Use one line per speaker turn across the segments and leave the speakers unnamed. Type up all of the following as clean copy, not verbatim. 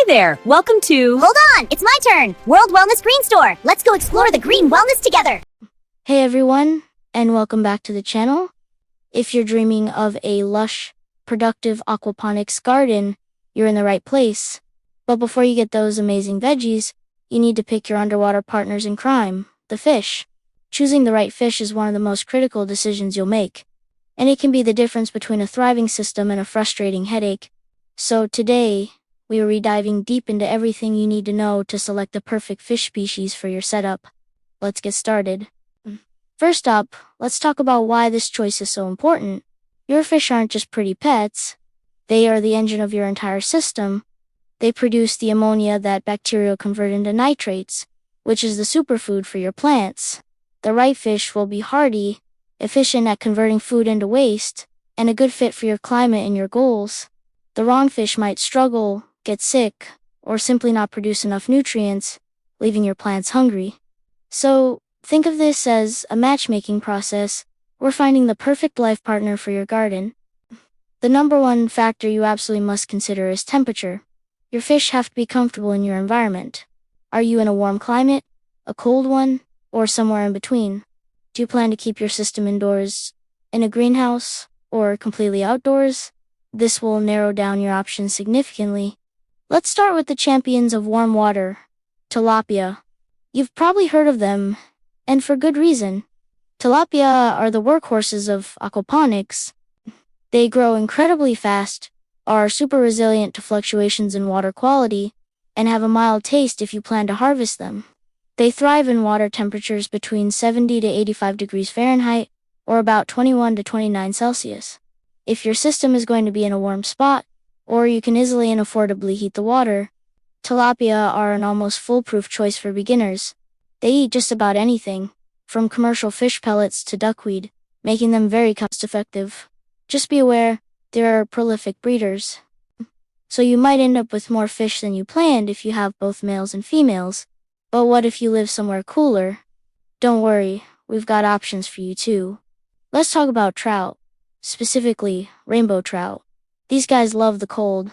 there! Welcome to...
Hold on! It's my turn! World Wellness Green Store! Let's go explore the green wellness together!
Hey everyone, and welcome back to the channel. If you're dreaming of a lush, productive aquaponics garden, you're in the right place. But before you get those amazing veggies, you need to pick your underwater partners in crime, the fish. Choosing the right fish is one of the most critical decisions you'll make, and it can be the difference between a thriving system and a frustrating headache. So today, we are diving deep into everything you need to know to select the perfect fish species for your setup. Let's get started. First up, let's talk about why this choice is so important. Your fish aren't just pretty pets. They are the engine of your entire system. They produce the ammonia that bacteria convert into nitrates, which is the superfood for your plants. The right fish will be hardy, efficient at converting food into waste, and a good fit for your climate and your goals. The wrong fish might struggle, get sick, or simply not produce enough nutrients, leaving your plants hungry. So, think of this as a matchmaking process. We're finding the perfect life partner for your garden. The number one factor you absolutely must consider is temperature. Your fish have to be comfortable in your environment. Are you in a warm climate, a cold one, or somewhere in between? Do you plan to keep your system indoors, in a greenhouse, or completely outdoors? This will narrow down your options significantly. Let's start with the champions of warm water, tilapia. You've probably heard of them, and for good reason. Tilapia are the workhorses of aquaponics. They grow incredibly fast, are super resilient to fluctuations in water quality, and have a mild taste if you plan to harvest them. They thrive in water temperatures between 70 to 85 degrees Fahrenheit, or about 21 to 29 Celsius. If your system is going to be in a warm spot, or you can easily and affordably heat the water, tilapia are an almost foolproof choice for beginners. They eat just about anything, from commercial fish pellets to duckweed, making them very cost-effective. Just be aware, they are prolific breeders. So you might end up with more fish than you planned if you have both males and females. But what if you live somewhere cooler? Don't worry, we've got options for you too. Let's talk about trout, specifically rainbow trout. These guys love the cold,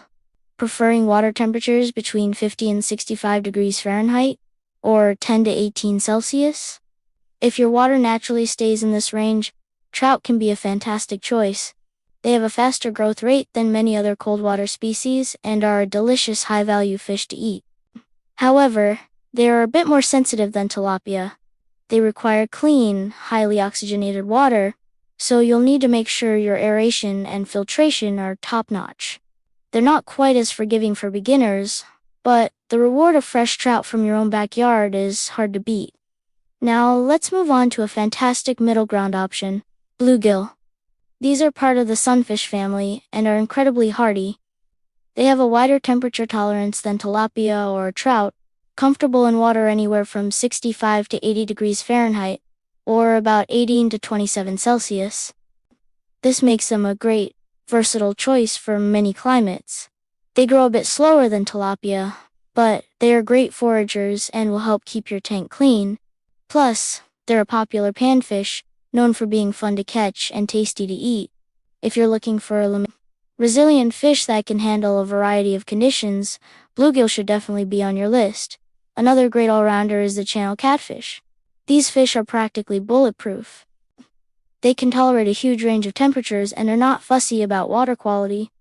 preferring water temperatures between 50 and 65 degrees Fahrenheit, or 10 to 18 Celsius. If your water naturally stays in this range, trout can be a fantastic choice. They have a faster growth rate than many other cold water species and are a delicious high-value fish to eat. However, they are a bit more sensitive than tilapia. They require clean, highly oxygenated water, so you'll need to make sure your aeration and filtration are top-notch. They're not quite as forgiving for beginners, but the reward of fresh trout from your own backyard is hard to beat. Now, let's move on to a fantastic middle ground option, bluegill. These are part of the sunfish family and are incredibly hardy. They have a wider temperature tolerance than tilapia or trout, comfortable in water anywhere from 65 to 80 degrees Fahrenheit, or about 18 to 27 Celsius. This makes them a great, versatile choice for many climates. They grow a bit slower than tilapia, but they are great foragers and will help keep your tank clean. Plus, they're a popular panfish, known for being fun to catch and tasty to eat. If you're looking for a resilient fish that can handle a variety of conditions, bluegill should definitely be on your list. Another great all-rounder is the channel catfish. These fish are practically bulletproof. They can tolerate a huge range of temperatures and are not fussy about water quality.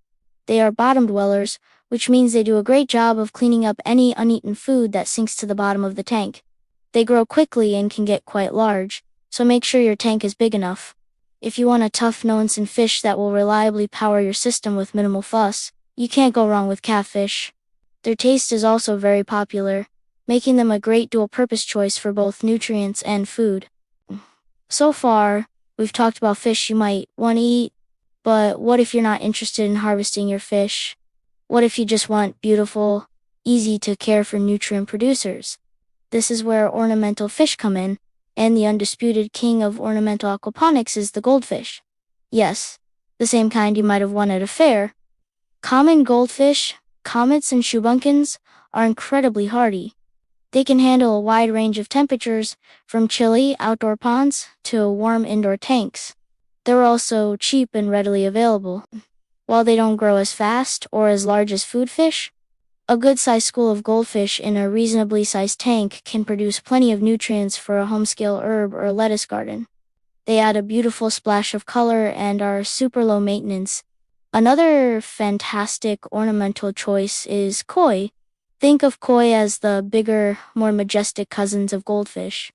They are bottom dwellers, which means they do a great job of cleaning up any uneaten food that sinks to the bottom of the tank. They grow quickly and can get quite large, so make sure your tank is big enough. If you want a tough no-nonsense fish that will reliably power your system with minimal fuss, you can't go wrong with catfish. Their taste is also very popular, making them a great dual-purpose choice for both nutrients and food. So far, we've talked about fish you might want to eat, but what if you're not interested in harvesting your fish? What if you just want beautiful, easy-to-care for nutrient producers? This is where ornamental fish come in, and the undisputed king of ornamental aquaponics is the goldfish. Yes, the same kind you might have won at a fair. Common goldfish, comets and shubunkins, are incredibly hardy. They can handle a wide range of temperatures, from chilly outdoor ponds to warm indoor tanks. They're also cheap and readily available. While they don't grow as fast or as large as food fish, A good-sized school of goldfish in a reasonably sized tank can produce plenty of nutrients for a home-scale herb or lettuce garden. They add a beautiful splash of color and are super low maintenance. Another fantastic ornamental choice is koi. Think of koi as the bigger, more majestic cousins of goldfish.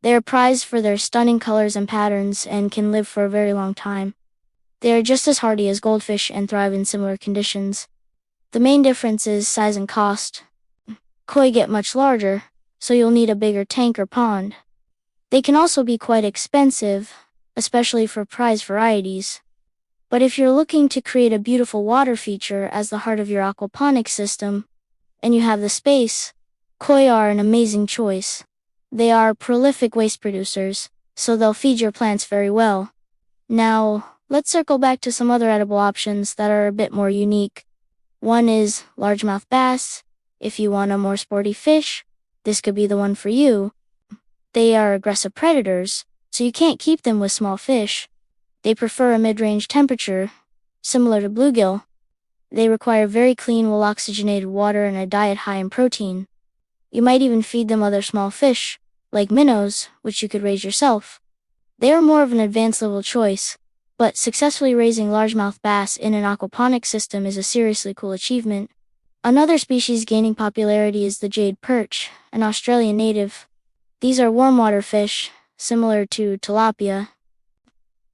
They are prized for their stunning colors and patterns and can live for a very long time. They are just as hardy as goldfish and thrive in similar conditions. The main difference is size and cost. Koi get much larger, so you'll need a bigger tank or pond. They can also be quite expensive, especially for prize varieties. But if you're looking to create a beautiful water feature as the heart of your aquaponics system, and you have the space, koi are an amazing choice. They are prolific waste producers, so they'll feed your plants very well. Now, let's circle back to some other edible options that are a bit more unique. One is largemouth bass. If you want a more sporty fish, this could be the one for you. They are aggressive predators, so you can't keep them with small fish. They prefer a mid-range temperature, similar to bluegill. They require very clean, well-oxygenated water and a diet high in protein. You might even feed them other small fish, like minnows, which you could raise yourself. They are more of an advanced level choice, but successfully raising largemouth bass in an aquaponic system is a seriously cool achievement. Another species gaining popularity is the jade perch, an Australian native. These are warm water fish, similar to tilapia,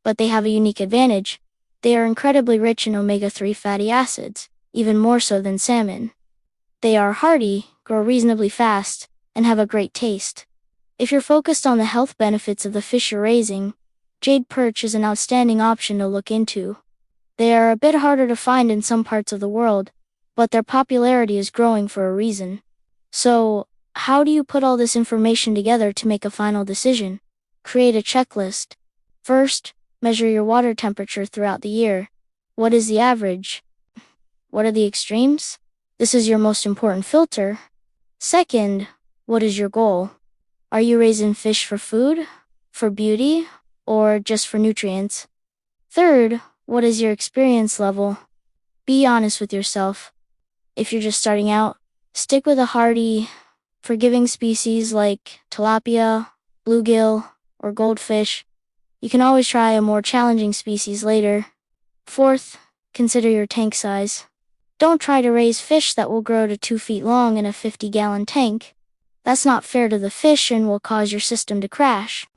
but they have a unique advantage. They are incredibly rich in omega-3 fatty acids, even more so than salmon. They are hardy, grow reasonably fast, and have a great taste. If you're focused on the health benefits of the fish you're raising, jade perch is an outstanding option to look into. They are a bit harder to find in some parts of the world, but their popularity is growing for a reason. So, how do you put all this information together to make a final decision? Create a checklist. First, measure your water temperature throughout the year. What is the average? What are the extremes? This is your most important filter. Second, what is your goal? Are you raising fish for food, for beauty, or just for nutrients? Third, what is your experience level? Be honest with yourself. If you're just starting out, stick with a hardy, forgiving species like tilapia, bluegill, or goldfish. You can always try a more challenging species later. Fourth, consider your tank size. Don't try to raise fish that will grow to 2 feet long in a 50-gallon tank. That's not fair to the fish and will cause your system to crash.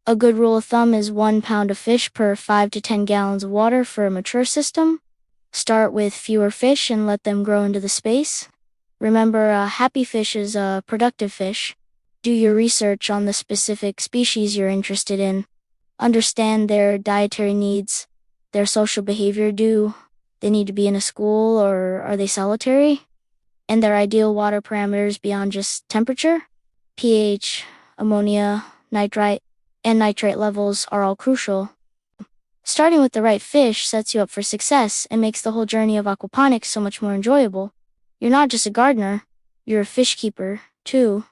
A good rule of thumb is 1 pound of fish per 5 to 10 gallons of water for a mature system. Start with fewer fish and let them grow into the space. Remember, a happy fish is a productive fish. Do your research on the specific species you're interested in. Understand their dietary needs, their social behavior. Do they need to be in a school or are they solitary? And their ideal water parameters beyond just temperature. pH, ammonia, nitrite, and nitrate levels are all crucial. Starting with the right fish sets you up for success and makes the whole journey of aquaponics so much more enjoyable. You're not just a gardener, you're a fish keeper, too.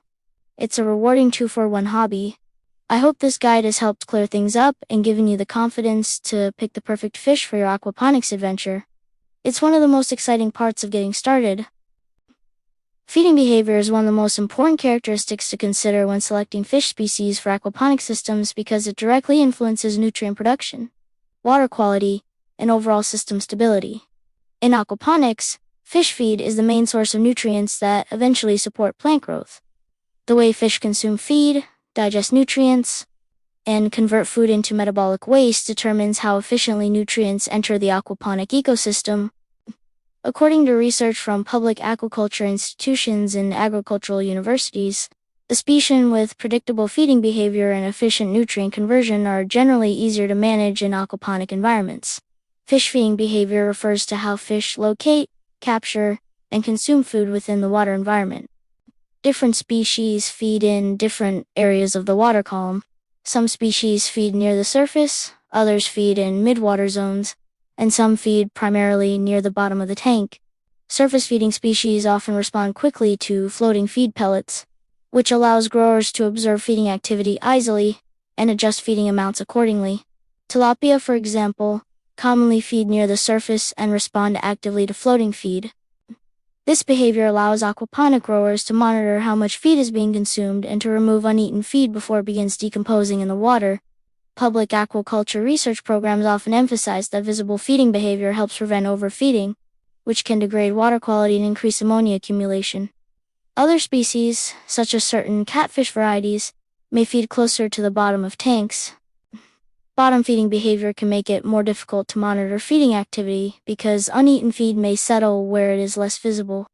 It's a rewarding 2-for-1 hobby. I hope this guide has helped clear things up and given you the confidence to pick the perfect fish for your aquaponics adventure. It's one of the most exciting parts of getting started. Feeding behavior is one of the most important characteristics to consider when selecting fish species for aquaponic systems because it directly influences nutrient production, water quality, and overall system stability. In aquaponics, fish feed is the main source of nutrients that eventually support plant growth. The way fish consume feed, digest nutrients, and convert food into metabolic waste determines how efficiently nutrients enter the aquaponic ecosystem. According to research from public aquaculture institutions and agricultural universities, the species with predictable feeding behavior and efficient nutrient conversion are generally easier to manage in aquaponic environments. Fish feeding behavior refers to how fish locate, capture, and consume food within the water environment. Different species feed in different areas of the water column. Some species feed near the surface, others feed in mid-water zones, and some feed primarily near the bottom of the tank. Surface feeding species often respond quickly to floating feed pellets, which allows growers to observe feeding activity easily and adjust feeding amounts accordingly. Tilapia, for example, commonly feed near the surface and respond actively to floating feed. This behavior allows aquaponic growers to monitor how much feed is being consumed and to remove uneaten feed before it begins decomposing in the water. Public aquaculture research programs often emphasize that visible feeding behavior helps prevent overfeeding, which can degrade water quality and increase ammonia accumulation. Other species, such as certain catfish varieties, may feed closer to the bottom of tanks. Bottom feeding behavior can make it more difficult to monitor feeding activity because uneaten feed may settle where it is less visible.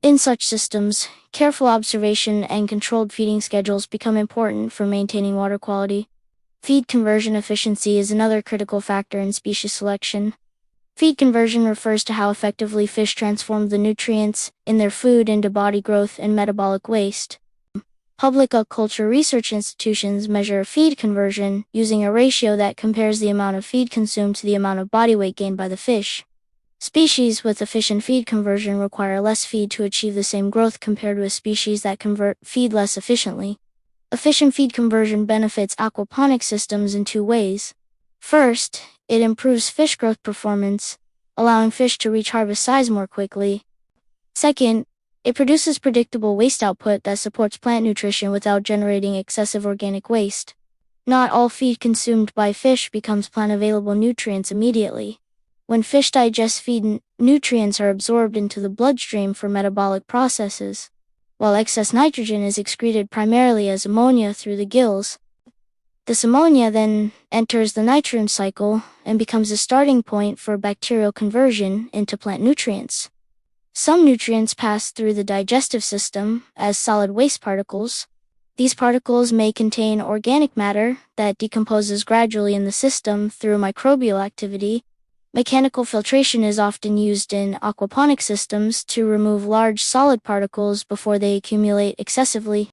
In such systems, careful observation and controlled feeding schedules become important for maintaining water quality. Feed conversion efficiency is another critical factor in species selection. Feed conversion refers to how effectively fish transform the nutrients in their food into body growth and metabolic waste. Public aquaculture research institutions measure feed conversion using a ratio that compares the amount of feed consumed to the amount of body weight gained by the fish. Species with efficient feed conversion require less feed to achieve the same growth compared with species that convert feed less efficiently. Efficient feed conversion benefits aquaponic systems in two ways. First, it improves fish growth performance, allowing fish to reach harvest size more quickly. Second, it produces predictable waste output that supports plant nutrition without generating excessive organic waste. Not all feed consumed by fish becomes plant-available nutrients immediately. When fish digest feed, nutrients are absorbed into the bloodstream for metabolic processes, while excess nitrogen is excreted primarily as ammonia through the gills. This ammonia then enters the nitrogen cycle and becomes a starting point for bacterial conversion into plant nutrients. Some nutrients pass through the digestive system as solid waste particles. These particles may contain organic matter that decomposes gradually in the system through microbial activity. Mechanical filtration is often used in aquaponic systems to remove large solid particles before they accumulate excessively.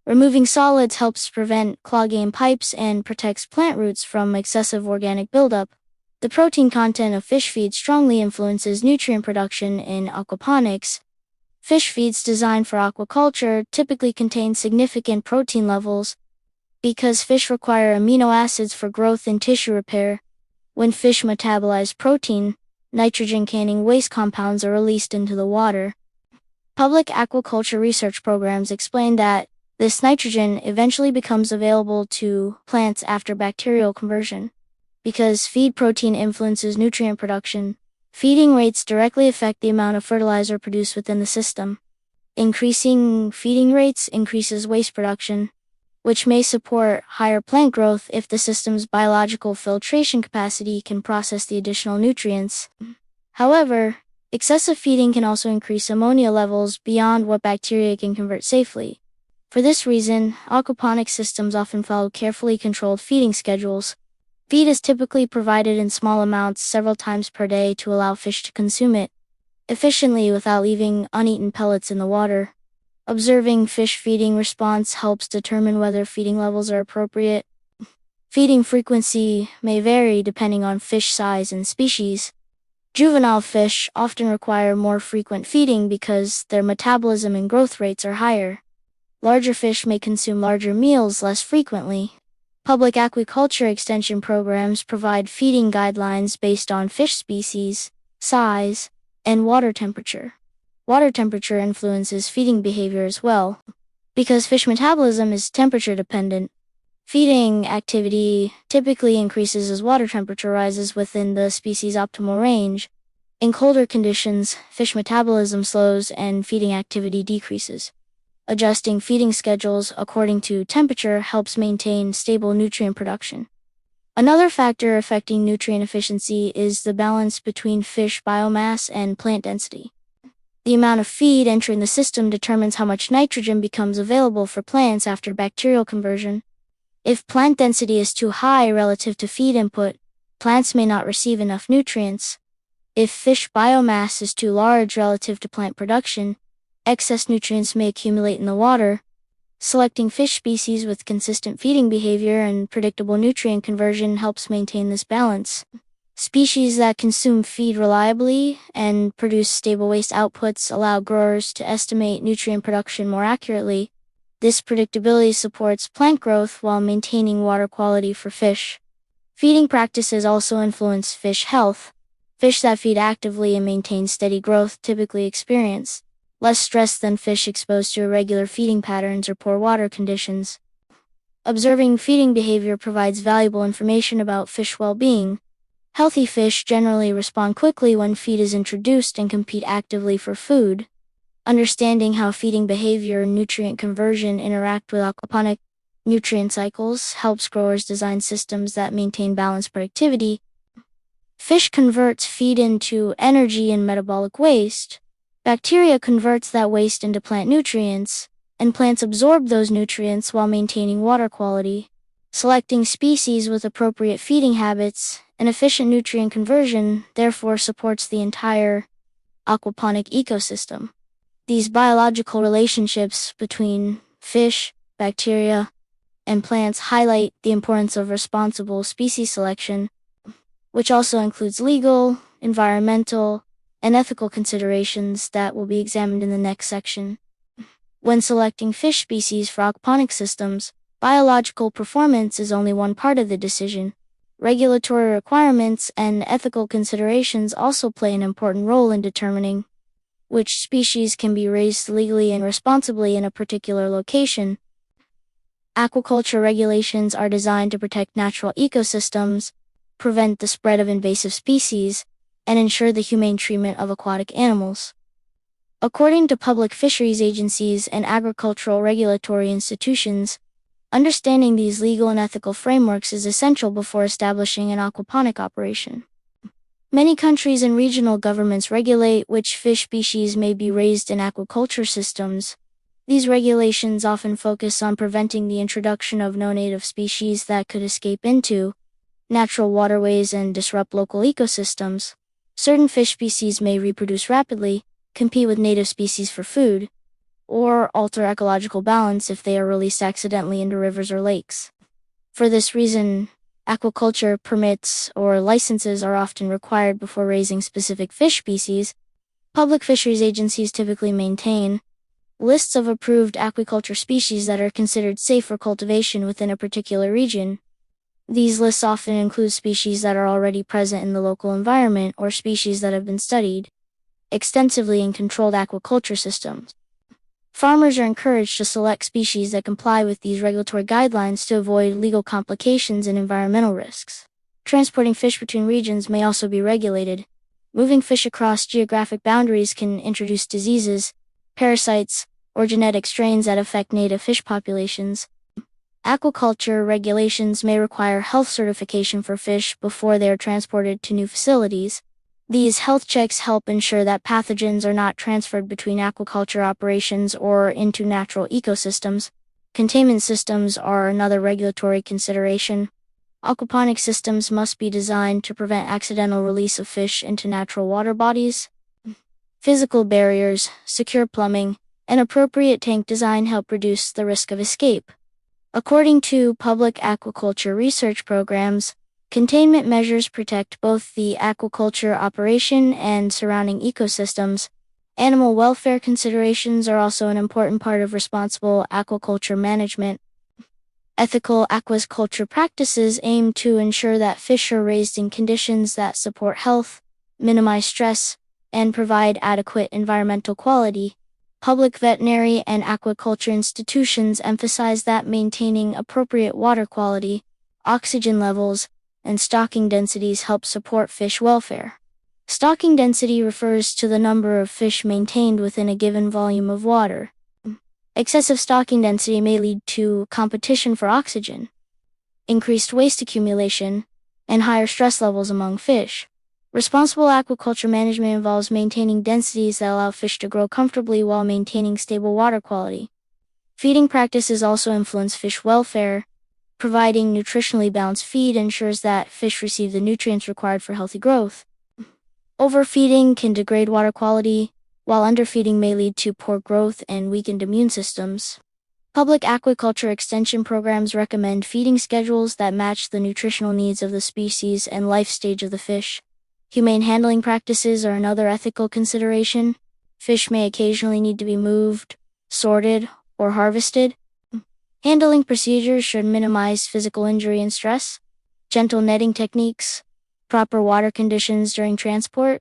Removing solids helps prevent clogging pipes and protects plant roots from excessive organic buildup. The protein content of fish feed strongly influences nutrient production in aquaponics. Fish feeds designed for aquaculture typically contain significant protein levels because fish require amino acids for growth and tissue repair. When fish metabolize protein, nitrogen-containing waste compounds are released into the water. Public aquaculture research programs explain that this nitrogen eventually becomes available to plants after bacterial conversion. Because feed protein influences nutrient production, feeding rates directly affect the amount of fertilizer produced within the system. Increasing feeding rates increases waste production, which may support higher plant growth if the system's biological filtration capacity can process the additional nutrients. However, excessive feeding can also increase ammonia levels beyond what bacteria can convert safely. For this reason, aquaponic systems often follow carefully controlled feeding schedules. Feed is typically provided in small amounts several times per day to allow fish to consume it efficiently without leaving uneaten pellets in the water. Observing fish feeding response helps determine whether feeding levels are appropriate. Feeding frequency may vary depending on fish size and species. Juvenile fish often require more frequent feeding because their metabolism and growth rates are higher. Larger fish may consume larger meals less frequently. Public aquaculture extension programs provide feeding guidelines based on fish species, size, and water temperature. Water temperature influences feeding behavior as well. Because fish metabolism is temperature dependent, feeding activity typically increases as water temperature rises within the species' optimal range. In colder conditions, fish metabolism slows and feeding activity decreases. Adjusting feeding schedules according to temperature helps maintain stable nutrient production. Another factor affecting nutrient efficiency is the balance between fish biomass and plant density. The amount of feed entering the system determines how much nitrogen becomes available for plants after bacterial conversion. If plant density is too high relative to feed input, plants may not receive enough nutrients. If fish biomass is too large relative to plant production, excess nutrients may accumulate in the water. Selecting fish species with consistent feeding behavior and predictable nutrient conversion helps maintain this balance. Species that consume feed reliably and produce stable waste outputs allow growers to estimate nutrient production more accurately. This predictability supports plant growth while maintaining water quality for fish. Feeding practices also influence fish health. Fish that feed actively and maintain steady growth typically experience less stress than fish exposed to irregular feeding patterns or poor water conditions. Observing feeding behavior provides valuable information about fish well-being. Healthy fish generally respond quickly when feed is introduced and compete actively for food. Understanding how feeding behavior and nutrient conversion interact with aquaponic nutrient cycles helps growers design systems that maintain balanced productivity. Fish converts feed into energy and metabolic waste. Bacteria converts that waste into plant nutrients, and plants absorb those nutrients while maintaining water quality. Selecting species with appropriate feeding habits and efficient nutrient conversion therefore supports the entire aquaponic ecosystem. These biological relationships between fish, bacteria, and plants highlight the importance of responsible species selection, which also includes legal, environmental, and ethical considerations that will be examined in the next section. When selecting fish species for aquaponic systems, biological performance is only one part of the decision. Regulatory requirements and ethical considerations also play an important role in determining which species can be raised legally and responsibly in a particular location. Aquaculture regulations are designed to protect natural ecosystems, prevent the spread of invasive species, and ensure the humane treatment of aquatic animals. According to public fisheries agencies and agricultural regulatory institutions, understanding these legal and ethical frameworks is essential before establishing an aquaponic operation. Many countries and regional governments regulate which fish species may be raised in aquaculture systems. These regulations often focus on preventing the introduction of no-native species that could escape into natural waterways and disrupt local ecosystems. Certain fish species may reproduce rapidly, compete with native species for food, or alter ecological balance if they are released accidentally into rivers or lakes. For this reason, aquaculture permits or licenses are often required before raising specific fish species. Public fisheries agencies typically maintain lists of approved aquaculture species that are considered safe for cultivation within a particular region. These lists often include species that are already present in the local environment or species that have been studied extensively in controlled aquaculture systems. Farmers are encouraged to select species that comply with these regulatory guidelines to avoid legal complications and environmental risks. Transporting fish between regions may also be regulated. Moving fish across geographic boundaries can introduce diseases, parasites, or genetic strains that affect native fish populations. Aquaculture regulations may require health certification for fish before they are transported to new facilities. These health checks help ensure that pathogens are not transferred between aquaculture operations or into natural ecosystems. Containment systems are another regulatory consideration. Aquaponic systems must be designed to prevent accidental release of fish into natural water bodies. Physical barriers, secure plumbing, and appropriate tank design help reduce the risk of escape. According to public aquaculture research programs, containment measures protect both the aquaculture operation and surrounding ecosystems. Animal welfare considerations are also an important part of responsible aquaculture management. Ethical aquaculture practices aim to ensure that fish are raised in conditions that support health, minimize stress, and provide adequate environmental quality. Public veterinary and aquaculture institutions emphasize that maintaining appropriate water quality, oxygen levels, and stocking densities help support fish welfare. Stocking density refers to the number of fish maintained within a given volume of water. Excessive stocking density may lead to competition for oxygen, increased waste accumulation, and higher stress levels among fish. Responsible aquaculture management involves maintaining densities that allow fish to grow comfortably while maintaining stable water quality. Feeding practices also influence fish welfare. Providing nutritionally balanced feed ensures that fish receive the nutrients required for healthy growth. Overfeeding can degrade water quality, while underfeeding may lead to poor growth and weakened immune systems. Public aquaculture extension programs recommend feeding schedules that match the nutritional needs of the species and life stage of the fish. Humane handling practices are another ethical consideration. Fish may occasionally need to be moved, sorted, or harvested. Handling procedures should minimize physical injury and stress. Gentle netting techniques, Proper water conditions during transport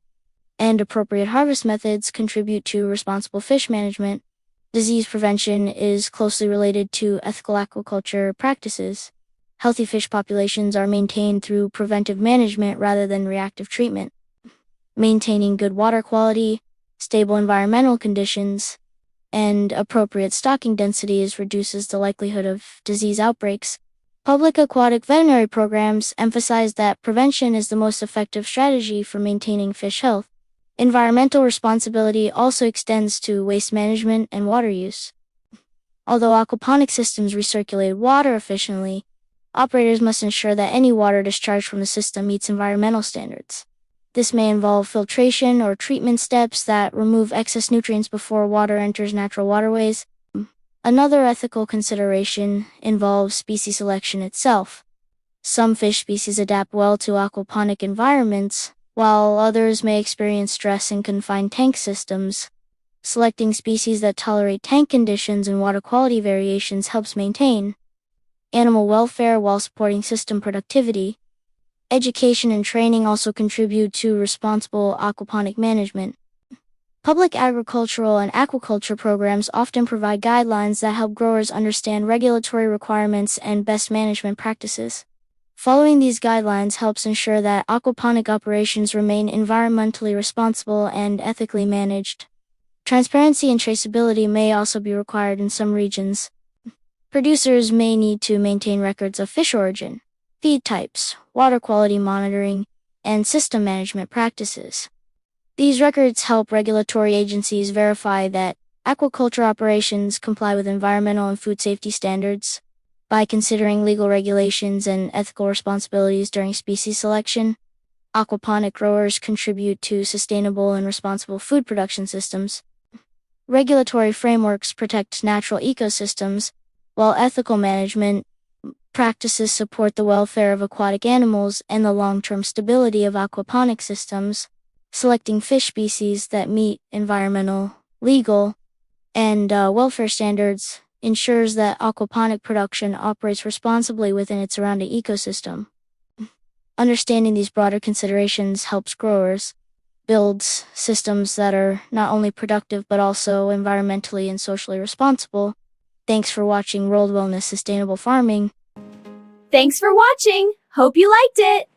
and appropriate harvest methods contribute to responsible fish management. Disease prevention is closely related to ethical aquaculture practices. Healthy fish populations are maintained through preventive management rather than reactive treatment. Maintaining good water quality, stable environmental conditions, and appropriate stocking densities reduces the likelihood of disease outbreaks. Public aquatic veterinary programs emphasize that prevention is the most effective strategy for maintaining fish health. Environmental responsibility also extends to waste management and water use. Although aquaponic systems recirculate water efficiently, operators must ensure that any water discharged from the system meets environmental standards. This may involve filtration or treatment steps that remove excess nutrients before water enters natural waterways. Another ethical consideration involves species selection itself. Some fish species adapt well to aquaponic environments, while others may experience stress in confined tank systems. Selecting species that tolerate tank conditions and water quality variations helps maintain animal welfare while supporting system productivity. Education and training also contribute to responsible aquaponic management. Public agricultural and aquaculture programs often provide guidelines that help growers understand regulatory requirements and best management practices. Following these guidelines helps ensure that aquaponic operations remain environmentally responsible and ethically managed. Transparency and traceability may also be required in some regions. Producers may need to maintain records of fish origin, feed types, water quality monitoring, and system management practices. These records help regulatory agencies verify that aquaculture operations comply with environmental and food safety standards. By considering legal regulations and ethical responsibilities during species selection, aquaponic growers contribute to sustainable and responsible food production systems. Regulatory frameworks protect natural ecosystems, while ethical management practices support the welfare of aquatic animals and the long-term stability of aquaponic systems. Selecting fish species that meet environmental, legal, and welfare standards ensures that aquaponic production operates responsibly within its surrounding ecosystem. Understanding these broader considerations helps growers build systems that are not only productive but also environmentally and socially responsible. Thanks for watching World Wellness Sustainable Farming.
Thanks for watching! Hope you liked it!